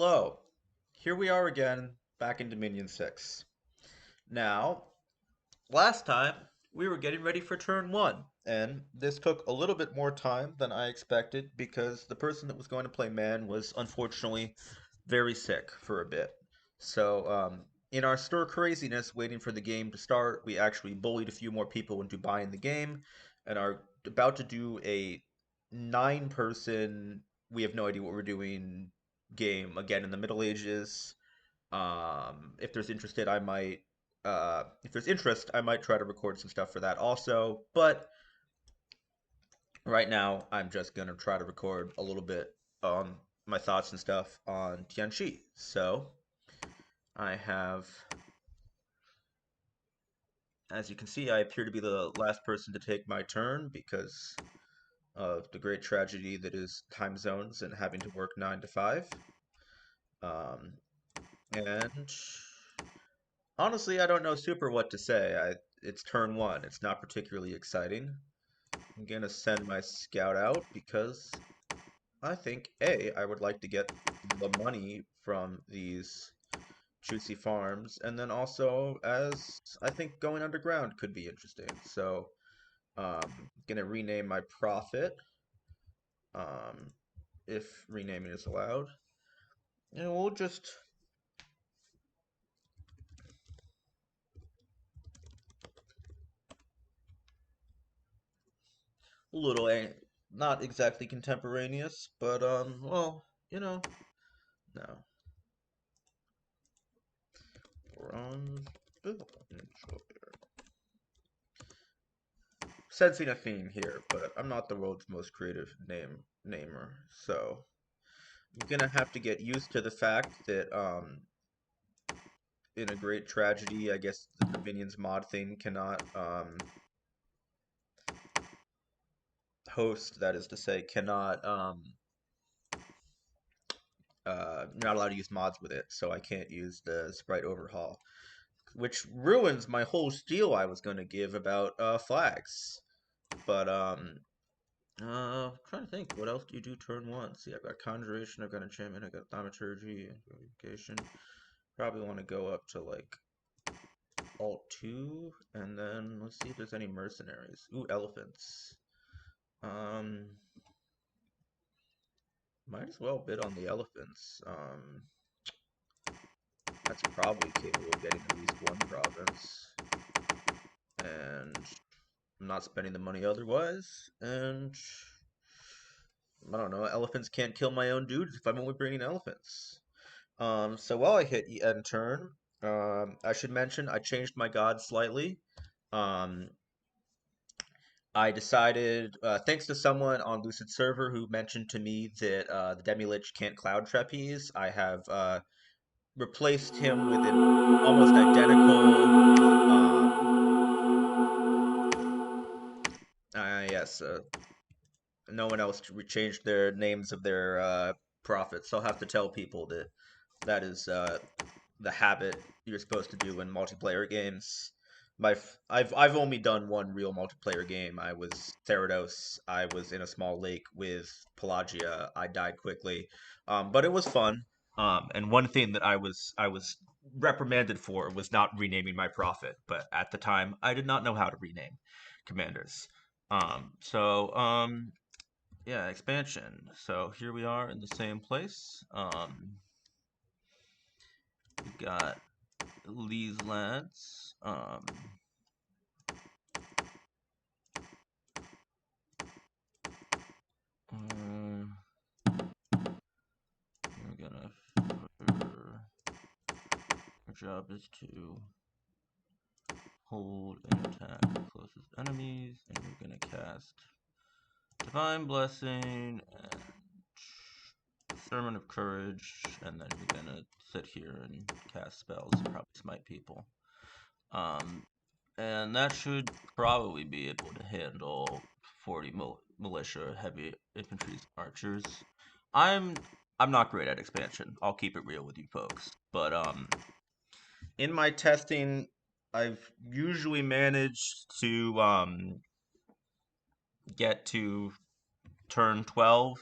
Hello. Here we are again, back in Dominion 6. Now, last time we were getting ready for turn 1, and this took a little bit more time than I expected because the person that was going to play man was unfortunately very sick for a bit. So, in our stir craziness waiting for the game to start, we actually bullied a few more people into buying the game and are about to do a 9 person, we have no idea what we're doing game again in the Middle Ages. If there's interested, I might if there's interest, I might try to record some stuff for that also. But right now, I'm just gonna try to record a little bit on my thoughts and stuff on Tianchi. So I have, as you can see, I appear to be the last person to take my turn because of the great tragedy that is time zones and having to work 9 to 5. Um, and honestly, I don't know super what to say. It's turn 1. It's not particularly exciting. I'm gonna send my scout out because I think I would like to get the money from these juicy farms, and then also as I think going underground could be interesting. So, gonna rename my profit, um, if renaming is allowed, and we'll just a little not exactly contemporaneous, but well, you know, no. Bronze Bill Enjoyer. Sensing a theme here, but I'm not the world's most creative namer, so I'm gonna have to get used to the fact that in a great tragedy, I guess the Dominions mod thing cannot host, that is to say, cannot not allowed to use mods with it, so I can't use the sprite overhaul, which ruins my whole spiel I was gonna give about flags. But trying to think, what else do you do turn 1? See, I've got Conjuration, I've got Enchantment, I've got Thaumaturgy, Invocation. Probably want to go up to like Alt 2, and then let's see if there's any mercenaries. Ooh, elephants. Um, might as well bid on the elephants. That's probably capable of getting at least one province. And I'm not spending the money otherwise, and I don't know, elephants can't kill my own dudes if I'm only bringing elephants. So while I hit end turn, I should mention I changed my god slightly. Um, I decided, thanks to someone on Lucid Server who mentioned to me that the Demi-Lich can't cloud trapeze, I have replaced him with an almost identical. Yes, no one else changed their names of their prophets. So I'll have to tell people that that is the habit you're supposed to do in multiplayer games. I've only done one real multiplayer game. I was Therados. I was in a small lake with Pelagia. I died quickly, but it was fun. And one thing that I was reprimanded for was not renaming my prophet. But at the time, I did not know how to rename commanders. So yeah, expansion. So here we are in the same place. We got these lads. Um, we're gonna. Our job is to hold and attack the closest enemies, and you're gonna cast Divine Blessing and Sermon of Courage, and then you're gonna sit here and cast spells, probably smite people. Um, and that should probably be able to handle 40 militia, heavy infantry, archers. I'm I'm not great at expansion. I'll keep it real with you folks. But in my testing, I've usually managed to get to turn 12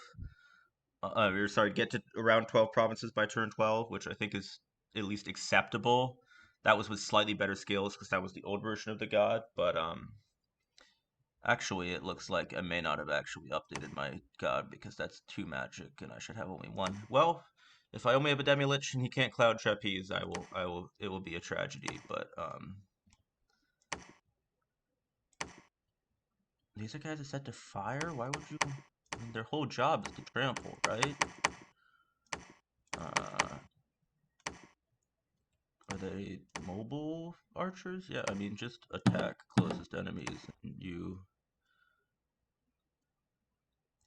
Or sorry, get to around 12 provinces by turn 12, which I think is at least acceptable. That was with slightly better skills because that was the old version of the god, but actually it looks like I may not have actually updated my god because that's two magic and I should have only one. Well, if I only have a Demi-Lich and he can't Cloud Trapeze, it will be a tragedy, but these are guys are set to fire? Why would you? I mean, their whole job is to trample, right? Uh, Are they mobile archers? Yeah, I mean, just attack closest enemies and you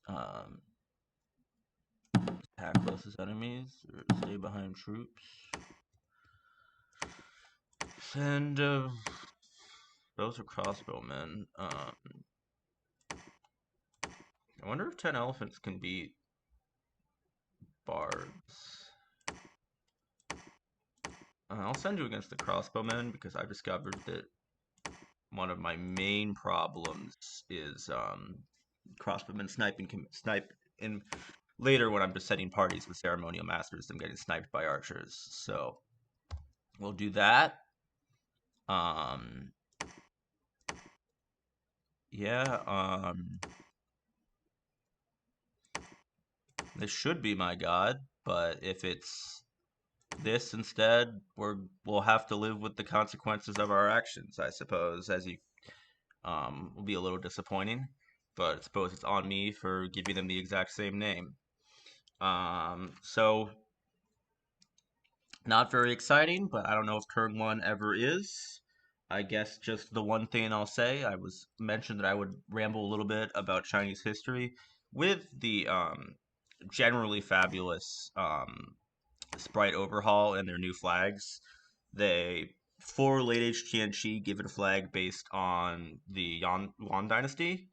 um, attack closest enemies or stay behind troops. And those are crossbowmen. I wonder if 10 elephants can beat bards. I'll send you against the crossbowmen because I discovered that one of my main problems is crossbowmen snipe in later when I'm just setting parties with ceremonial masters. I'm getting sniped by archers, so we'll do that. Um, yeah. This should be my god, but if it's this instead, we'll have to live with the consequences of our actions, I suppose. As you will be a little disappointing, but I suppose it's on me for giving them the exact same name. So not very exciting, but I don't know if turn one ever is. I guess just the one thing I'll say, I was mentioned that I would ramble a little bit about Chinese history with the generally fabulous sprite overhaul and their new flags. They for late age Tianchi give it a flag based on the Yuan dynasty.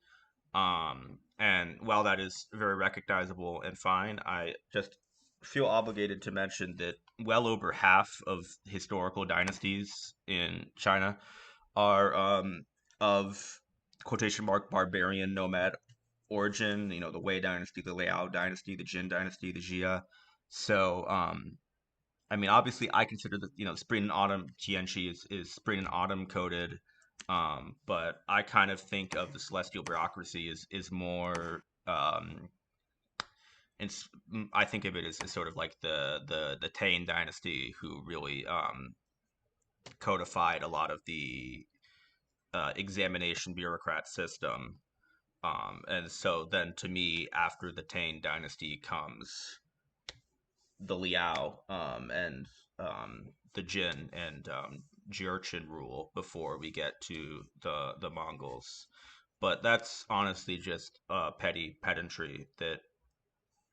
And while that is very recognizable and fine, I just feel obligated to mention that well over half of historical dynasties in China are of quotation mark barbarian nomad origin. You know, the Wei dynasty, the Liao dynasty, the Jin dynasty, the Jia. So, I mean, obviously, I consider that spring and autumn Tianchi is spring and autumn coded, but I kind of think of the celestial bureaucracy is more. It's I think of it as sort of like the Tang dynasty who really codified a lot of the examination bureaucrat system. And so then to me, after the Tang dynasty comes the Liao and the Jin and Jurchen rule before we get to the Mongols. But that's honestly just petty pedantry that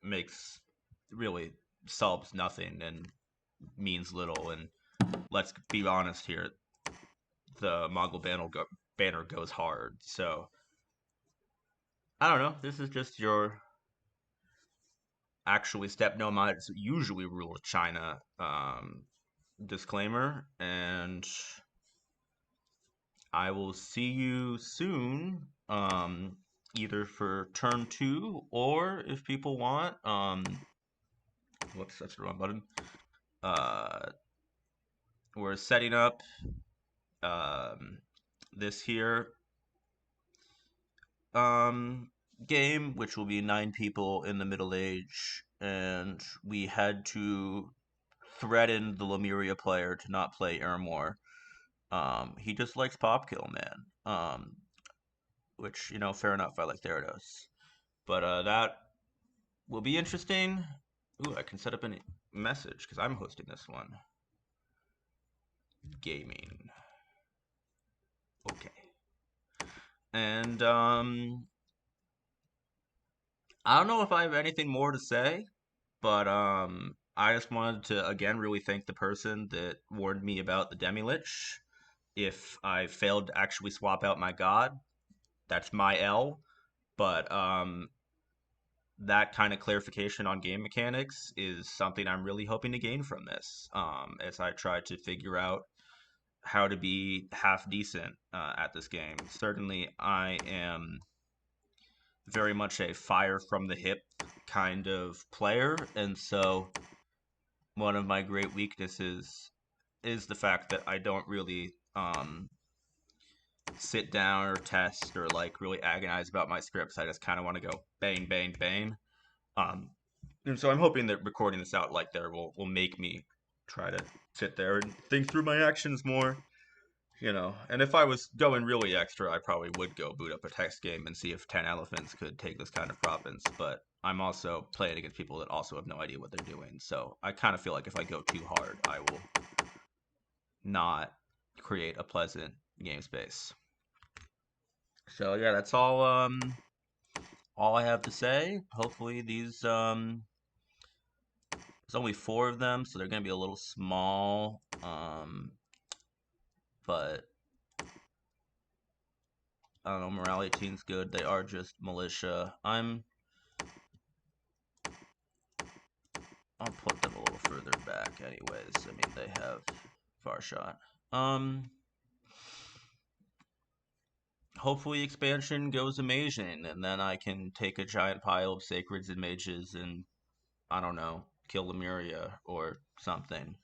makes really solves nothing and means little. And let's be honest here, the Mongol banner goes hard. So I don't know. This is just your actually step nomads usually rule China disclaimer, and I will see you soon. Either for turn two or if people want. Whoops, that's the wrong button. Uh, we're setting up um, this here um, game, which will be 9 people in the Middle Age, and we had to threaten the Lemuria player to not play Ermor. He just likes Pop Kill, man. Which, fair enough. I like Theranos. But that will be interesting. Ooh, I can set up a message because I'm hosting this one. Gaming. Okay. And I don't know if I have anything more to say, but I just wanted to again really thank the person that warned me about the Demi-Lich. If I failed to actually swap out my god, that's my L. But that kind of clarification on game mechanics is something I'm really hoping to gain from this as I try to figure out how to be half decent at this game. Certainly, I am very much a fire from the hip kind of player, and so one of my great weaknesses is the fact that I don't really sit down or test or like really agonize about my scripts. I just kind of want to go bang, bang, bang. Um, and so I'm hoping that recording this out like there will make me try to sit there and think through my actions more. And if I was going really extra, I probably would go boot up a text game and see if 10 elephants could take this kind of province. But I'm also playing against people that also have no idea what they're doing. So I kind of feel like if I go too hard, I will not create a pleasant game space. So yeah, that's all I have to say. Hopefully there's only four of them, so they're gonna be a little small. But I don't know, morale 18's good. They are just militia. I'll put them a little further back anyways. I mean, they have far shot. Hopefully expansion goes amazing, and then I can take a giant pile of sacreds and mages and, I don't know, kill Lemuria or something.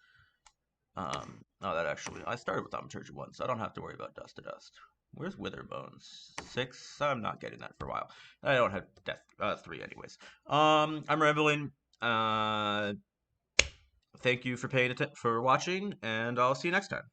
Oh, that actually, I started with Thaumaturgy once, so I don't have to worry about Dust to Dust. Where's Witherbones? 6? I'm not getting that for a while. I don't have death 3 anyways. I'm rambling. Thank you for watching, and I'll see you next time.